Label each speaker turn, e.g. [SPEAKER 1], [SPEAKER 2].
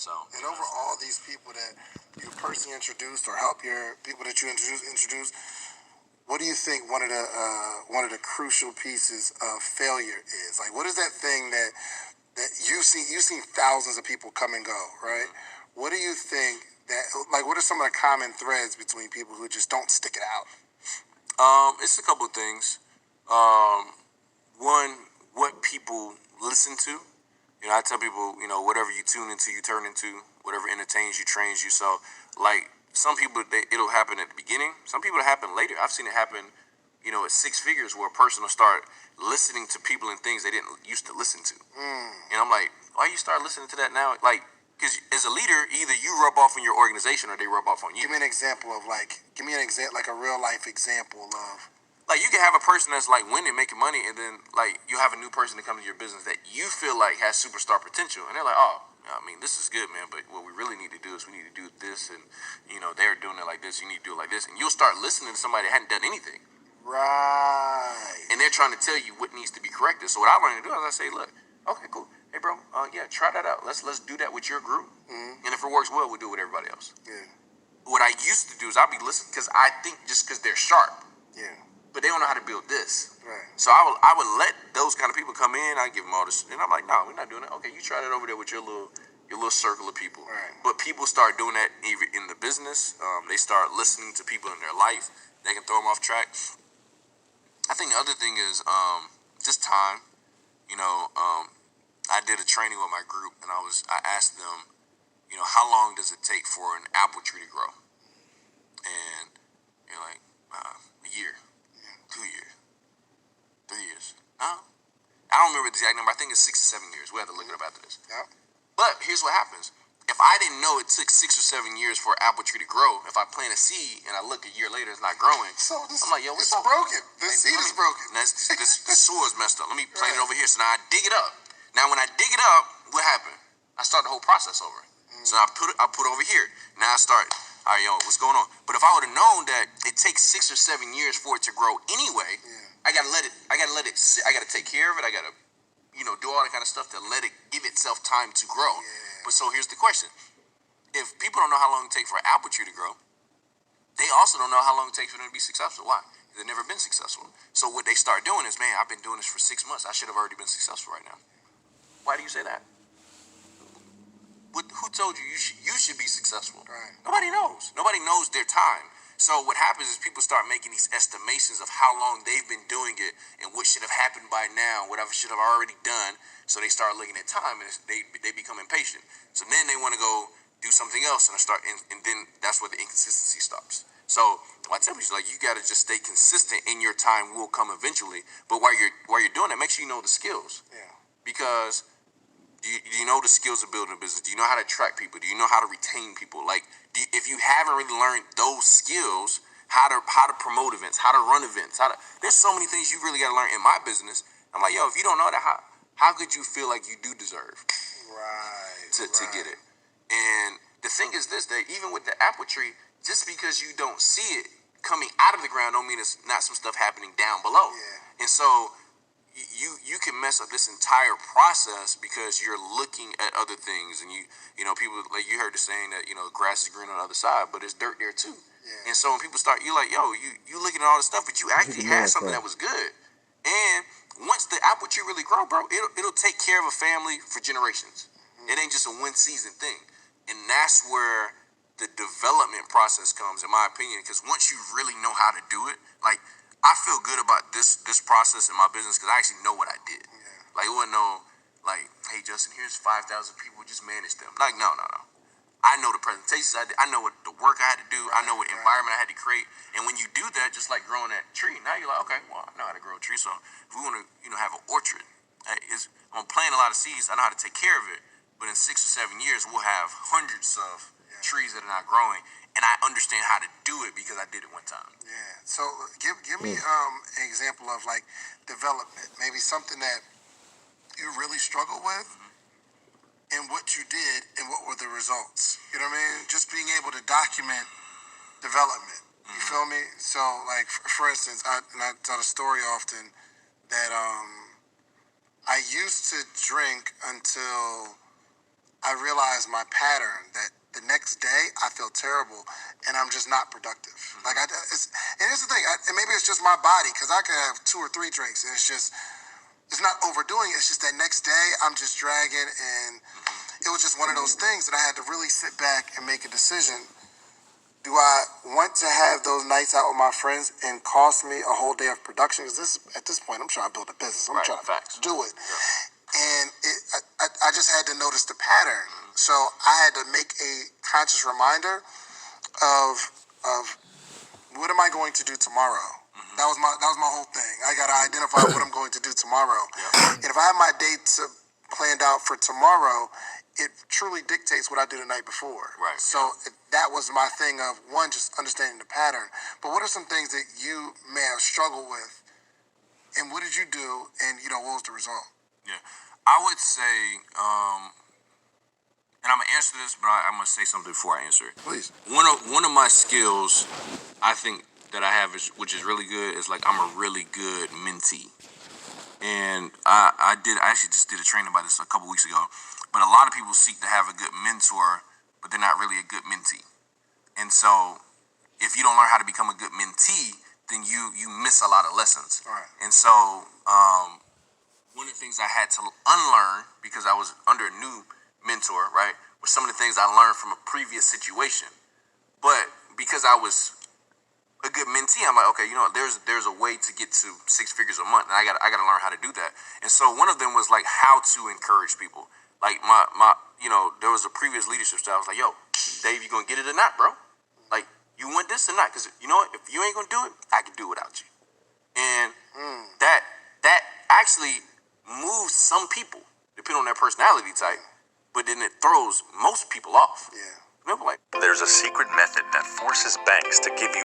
[SPEAKER 1] So.
[SPEAKER 2] And over all these people that you personally introduced or help your people that you introduce, what do you think one of the crucial pieces of failure is? Like, what is that thing that you've seen thousands of people come and go, right? Mm-hmm. What do you think that, like, what are some of the common threads between people who just don't stick it out?
[SPEAKER 1] It's a couple of things. One, what people listen to. You know, I tell people, you know, whatever you tune into, you turn into. Whatever entertains you, trains you. So, like, some people, it'll happen at the beginning. Some people, it'll happen later. I've seen it happen, you know, at six figures where a person will start listening to people and things they didn't used to listen to. And I'm like, why you start listening to that now? Like, because as a leader, either you rub off on your organization or they rub off on you.
[SPEAKER 2] Give me an example, like a real life example of.
[SPEAKER 1] Like, you can have a person that's like winning, making money, and then like you have a new person that comes into your business that you feel like has superstar potential, and they're like, oh, I mean, this is good, man, but what we really need to do is we need to do this, and you know, they're doing it like this, you need to do it like this, and you'll start listening to somebody that hadn't done anything.
[SPEAKER 2] Right.
[SPEAKER 1] And they're trying to tell you what needs to be corrected. So what I learned to do is I say, look, okay, cool. Hey, bro, yeah, try that out. Let's do that with your group. Mm-hmm. And if it works well, we'll do it with everybody else.
[SPEAKER 2] Yeah.
[SPEAKER 1] What I used to do is I'll be listening because I think just because they're sharp.
[SPEAKER 2] Yeah.
[SPEAKER 1] But they don't know how to build this.
[SPEAKER 2] Right.
[SPEAKER 1] So I would let those kind of people come in. I give them all this, and I'm like, no, we're not doing that. Okay, you try that over there with your little circle of people.
[SPEAKER 2] Right.
[SPEAKER 1] But people start doing that even in the business. They start listening to people in their life. They can throw them off track. I think the other thing is just time. You know, I did a training with my group, and I asked them, you know, how long does it take for an apple tree to grow? And you're like, a year, 2 years, 3 years. I don't remember the exact number. I think it's 6 or 7 years. We have to look it up after this.
[SPEAKER 2] Yep.
[SPEAKER 1] But here's what happens. If I didn't know it took 6 or 7 years for an apple tree to grow, if I plant a seed and I look a year later, it's not growing.
[SPEAKER 2] So
[SPEAKER 1] I'm like, yo,
[SPEAKER 2] it's broken. The seed is broken.
[SPEAKER 1] The soil's messed up. Let me plant it over here. So now I dig it up. Now when I dig it up, what happened? I start the whole process over. So I put it over here. Now I start. All right, yo, what's going on? But if I would have known that it takes 6 or 7 years for it to grow anyway, I gotta let it sit. I gotta take care of it. I gotta, you know, do all that kind of stuff to let it give itself time to grow.
[SPEAKER 2] Yeah.
[SPEAKER 1] But so here's the question: if people don't know how long it takes for an apple tree to grow, they also don't know how long it takes for them to be successful. Why? They've never been successful. So what they start doing is, man, I've been doing this for 6 months. I should have already been successful right now. Why do you say that? Who told you you should be successful?
[SPEAKER 2] Right.
[SPEAKER 1] Nobody knows. Nobody knows their time. So what happens is people start making these estimations of how long they've been doing it and what should have happened by now, whatever should have already done. So they start looking at time and they become impatient. So then they want to go do something else and then that's where the inconsistency starts. So I tell people, like, you got to just stay consistent, and your time will come eventually. But while you're doing that, make sure you know the skills.
[SPEAKER 2] Yeah.
[SPEAKER 1] Because do you know the skills of building a business? Do you know how to attract people? Do you know how to retain people? Like, if you haven't really learned those skills, how to promote events, how to run events, there's so many things you really got to learn in my business. I'm like, yo, if you don't know that, how could you feel like you do deserve to get it? And the thing is this, that even with the apple tree, just because you don't see it coming out of the ground don't mean it's not some stuff happening down below.
[SPEAKER 2] Yeah.
[SPEAKER 1] And so you can mess up this entire process because you're looking at other things, and you know, people, like, you heard the saying that, you know, grass is green on the other side, but there's dirt there too.
[SPEAKER 2] Yeah.
[SPEAKER 1] And so when people start, you're like, yo, you looking at all this stuff, but you actually had something that was good. And once the apple tree really grow, bro, it'll take care of a family for generations. It ain't just a one season thing. And that's where the development process comes, in my opinion, because once you really know how to do it, like, I feel good about this process in my business because I actually know what I did.
[SPEAKER 2] Yeah.
[SPEAKER 1] Like, it wasn't no, like, hey, Justin, here's 5,000 people, just manage them. Like, no. I know the presentations I did. I know what the work I had to do. I know what environment I had to create. And when you do that, just like growing that tree, now you're like, okay, well, I know how to grow a tree. So if we want to, you know, have an orchard, I'm planting a lot of seeds. I know how to take care of it. But in 6 or 7 years, we'll have hundreds of trees that are not growing. And I understand how to do it because I did it one time.
[SPEAKER 2] Yeah. So give me an example of, like, development. Maybe something that you really struggled with, and what you did, and what were the results. You know what I mean? Just being able to document development. You feel me? So, like, for instance, I tell the story often that I used to drink until I realized my pattern that the next day I feel terrible and I'm just not productive. Like and here's the thing, and maybe it's just my body because I could have 2 or 3 drinks and it's not overdoing it. It's just that next day I'm just dragging, and it was just one of those things that I had to really sit back and make a decision. Do I want to have those nights out with my friends and cost me a whole day of production? Because at this point, I'm trying to build a business. I'm trying to do it. Yeah. And I just had to notice the pattern. So I had to make a conscious reminder of what am I going to do tomorrow? That was my whole thing. I got to identify what I'm going to do tomorrow. Yeah. And if I have my dates planned out for tomorrow, it truly dictates what I do the night before.
[SPEAKER 1] Right.
[SPEAKER 2] So that was my thing of, one, just understanding the pattern. But what are some things that you may have struggled with, and what did you do, and what was the result?
[SPEAKER 1] Yeah, I would say, and I'm gonna answer this, but I'm gonna say something before I answer it.
[SPEAKER 2] Please.
[SPEAKER 1] One of my skills, I think that I have, which is really good, is like I'm a really good mentee. And I actually just did a training about this a couple weeks ago. But a lot of people seek to have a good mentor, but they're not really a good mentee. And so if you don't learn how to become a good mentee, then you miss a lot of lessons.
[SPEAKER 2] Right.
[SPEAKER 1] And so one of the things I had to unlearn, because I was under a new mentor, right, were some of the things I learned from a previous situation. But because I was a good mentee, I'm like, okay, there's a way to get to 6 figures a month, and I got to learn how to do that. And so one of them was like how to encourage people. Like my there was a previous leadership style. I was like, yo, Dave, you gonna get it or not, bro? Like, you want this or not? Because you know what? If you ain't gonna do it, I can do it without you. And that actually moves some people, depending on their personality type, but then it throws most people off.
[SPEAKER 2] Yeah.
[SPEAKER 1] Remember, like,
[SPEAKER 3] there's a secret method that forces banks to give you